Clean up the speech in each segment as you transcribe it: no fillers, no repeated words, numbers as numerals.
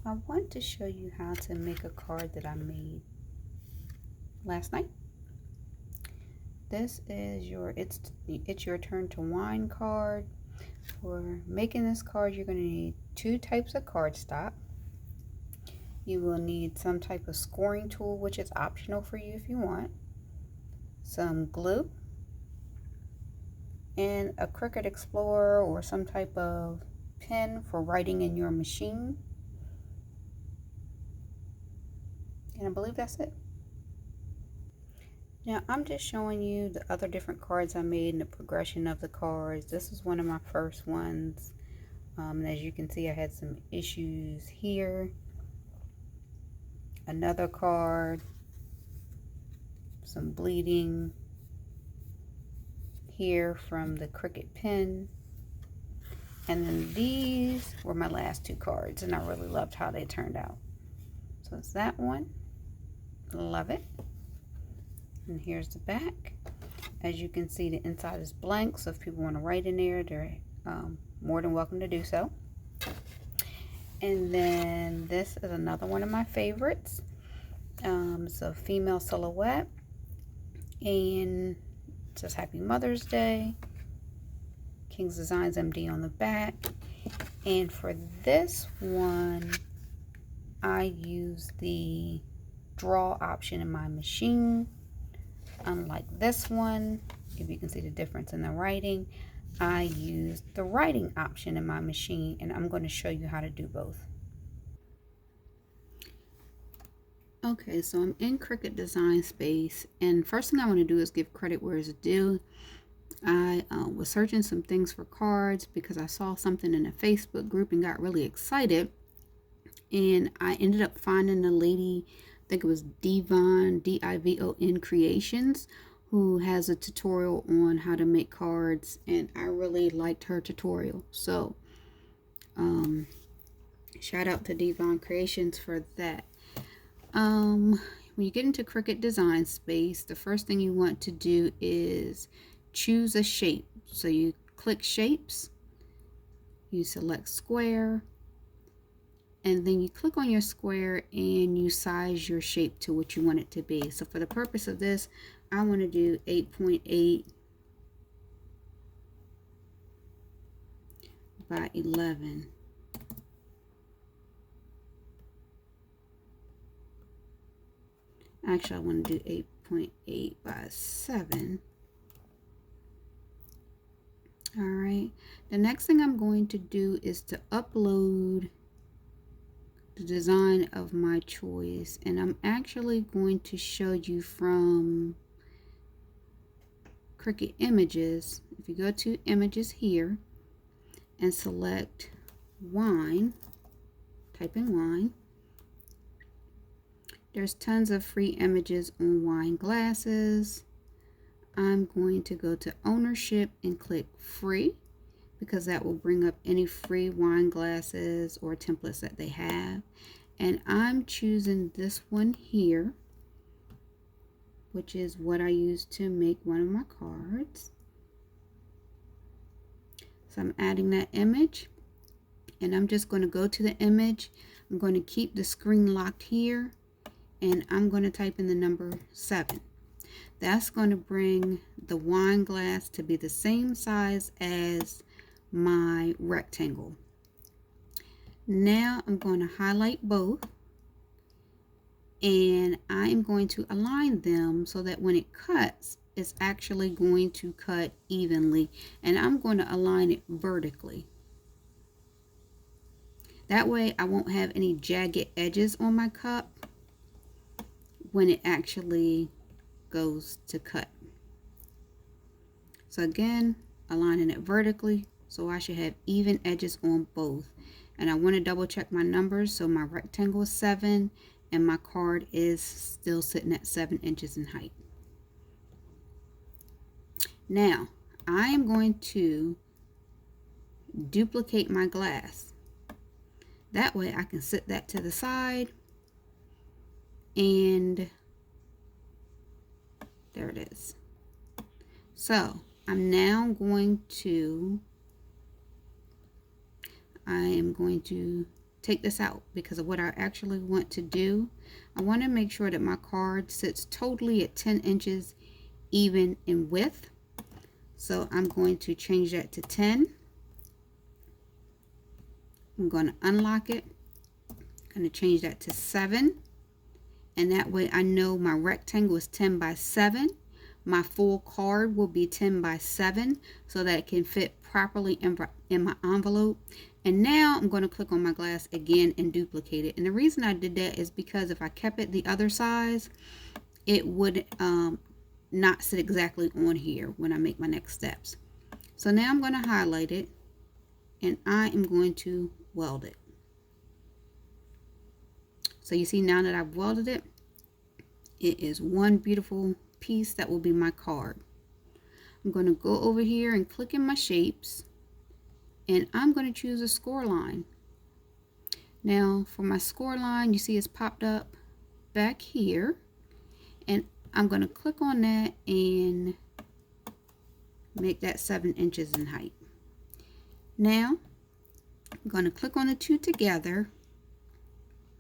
I want to show you how to make a card that I made last night. This is your it's your turn to wine card. For making this card, you're going to need two types of cardstock. You will need some type of scoring tool, which is optional for you if you want, some glue, and a Cricut Explorer or some type of pen for writing in your machine. And I believe that's it. Now I'm just showing you the other different cards I made and the progression of the cards. This is one of my first ones. And as you can see, I had some issues here. Another card, some bleeding here from the Cricut pen. And then these were my last two cards, and I really loved how they turned out. So it's that one. Love it. And here's the back. As you can see, the inside is blank, so if people want to write in there, they're more than welcome to do so. And then this is another one of my favorites. It's a female silhouette, and it says Happy Mother's Day. King's Designs MD on the back. And for this one, I use the draw option in my machine. Unlike this one, if you can see the difference in the writing, I use the writing option in my machine, and I'm going to show you how to do both. Okay, so I'm in Cricut Design Space, and first thing I want to do is give credit where it's due. I was searching some things for cards because I saw something in a Facebook group and got really excited, and I ended up finding a lady, I think it was Divon, D-I-V-O-N Creations, who has a tutorial on how to make cards, and I really liked her tutorial. So shout out to Divon Creations for that. When you get into Cricut Design Space, the first thing you want to do is choose a shape. So you click shapes, you select square, and then you click on your square and you size your shape to what you want it to be. So for the purpose of this, I want to do 8.8 by 11. Actually, I want to do 8.8 by 7. All right. The next thing I'm going to do is to upload the design of my choice, and I'm actually going to show you from Cricut Images. If you go to Images here and select wine, type in wine, there's tons of free images on wine glasses. I'm going to go to ownership and click free, because that will bring up any free wine glasses or templates that they have. And I'm choosing this one here, which is what I use to make one of my cards. So I'm adding that image, and I'm just going to go to the image. I'm going to keep the screen locked here, and I'm going to type in the number 7. That's going to bring the wine glass to be the same size as my rectangle. Now I'm going to highlight both, and I am going to align them so that when it cuts, it's actually going to cut evenly, and I'm going to align it vertically. That way I won't have any jagged edges on my cup when it actually goes to cut. So again, aligning it vertically, so I should have even edges on both. And I want to double check my numbers. So my rectangle is 7 and my card is still sitting at 7 inches in height. Now I am going to duplicate my glass. That way I can set that to the side, and there it is. So I'm now going to, I am going to take this out because of what I actually want to do. I want to make sure that my card sits totally at 10 inches even in width. So I'm going to change that to 10. I'm going to unlock it. I'm going to change that to 7. And that way I know my rectangle is 10 by 7. My full card will be 10 by 7 so that it can fit properly in my envelope. And now I'm going to click on my glass again and duplicate it. And the reason I did that is because if I kept it the other size, it would not sit exactly on here when I make my next steps. So now I'm going to highlight it and I am going to weld it. So you see now that I've welded it, it is one beautiful piece that will be my card. I'm going to go over here and click in my shapes and I'm going to choose a score line. Now for my score line, you see it's popped up back here, and I'm going to click on that and make that 7 inches in height. Now I'm going to click on the two together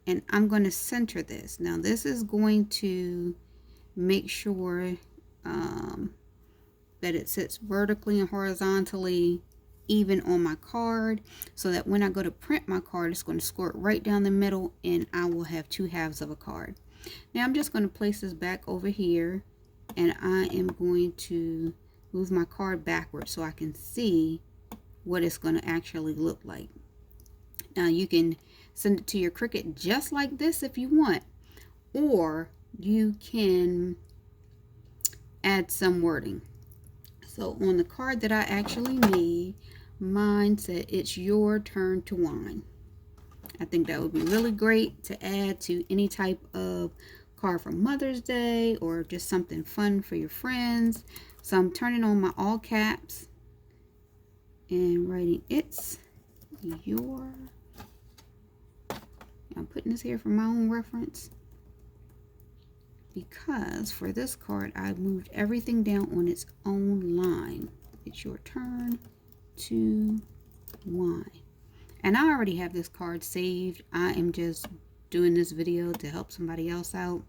and I'm going to center this. Now this is going to make sure that it sits vertically and horizontally even on my card, so that when I go to print my card, it's going to score it right down the middle and I will have 2 halves of a card. Now I'm just going to place this back over here and I am going to move my card backwards so I can see what it's going to actually look like. Now you can send it to your Cricut just like this if you want, or you can add some wording. So on the card that I actually made, mine said, "It's your turn to whine." I think that would be really great to add to any type of card for Mother's Day or just something fun for your friends. So I'm turning on my all caps and writing, "It's your." I'm putting this here for my own reference because for this card I moved everything down on its own line. It's your turn to whine. And I already have this card saved. I am just doing this video to help somebody else out.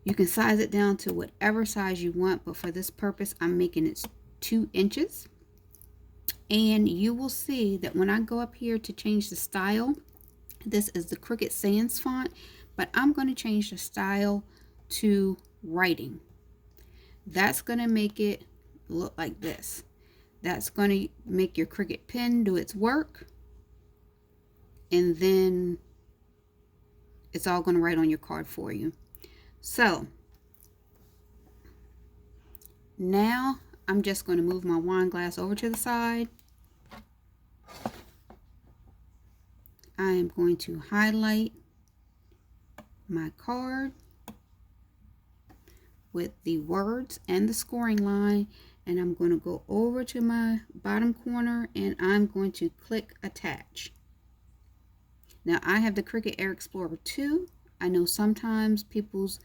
You can size it down to whatever size you want, but for this purpose I'm making it 2 inches. And you will see that when I go up here to change the style, this is the Cricut Sans font, but I'm going to change the style to writing. That's going to make it look like this. That's going to make your Cricut pen do its work, and then it's all going to write on your card for you. So now I'm just going to move my wine glass over to the side. I am going to highlight my card with the words and the scoring line, and I'm going to go over to my bottom corner and I'm going to click attach. Now I have the Cricut Air Explorer 2. I know sometimes people's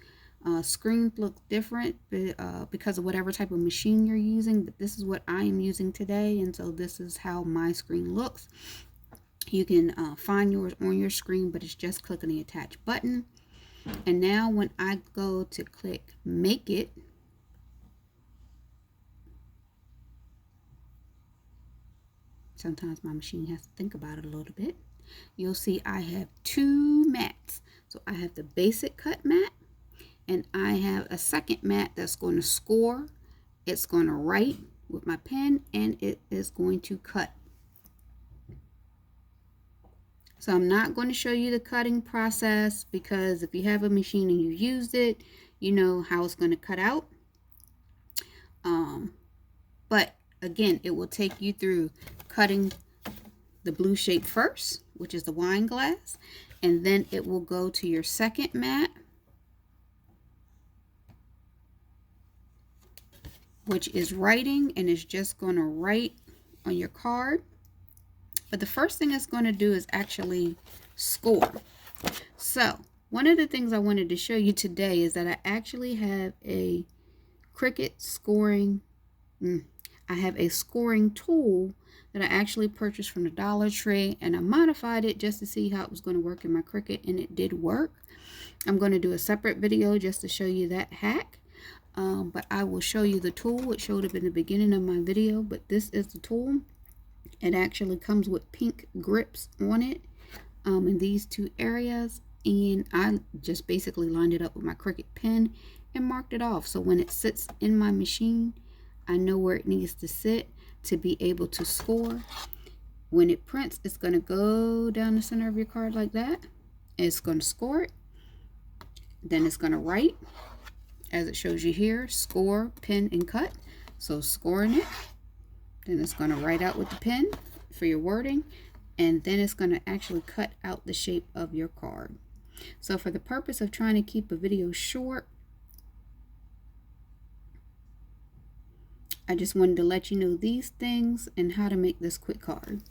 screens look different because of whatever type of machine you're using, but this is what I am using today, and so this is how my screen looks. You can find yours on your screen, but it's just clicking the attach button. And now when I go to click make it, sometimes my machine has to think about it a little bit. You'll see I have 2 mats. So I have the basic cut mat and I have a second mat that's going to score. It's going to write with my pen and it is going to cut. So I'm not going to show you the cutting process because if you have a machine and you used it, you know how it's going to cut out. But again, it will take you through cutting the blue shape first, which is the wine glass, and then it will go to your second mat, which is writing, and it's just going to write on your card. But the first thing it's going to do is actually score. So one of the things I wanted to show you today is that I actually have a Cricut scoring. I have a scoring tool that I actually purchased from the Dollar Tree, and I modified it just to see how it was going to work in my Cricut, and it did work. I'm going to do a separate video just to show you that hack, but I will show you the tool. It showed up in the beginning of my video, but this is the tool. It actually comes with pink grips on it in these two areas, and I just basically lined it up with my Cricut pen and marked it off, so when it sits in my machine, I know where it needs to sit to be able to score. When it prints, it's going to go down the center of your card like that. It's going to score it. Then it's going to write, as it shows you here, score, pen, and cut. So scoring it. Then it's going to write out with the pen for your wording. And then it's going to actually cut out the shape of your card. So for the purpose of trying to keep a video short, I just wanted to let you know these things and how to make this quick card.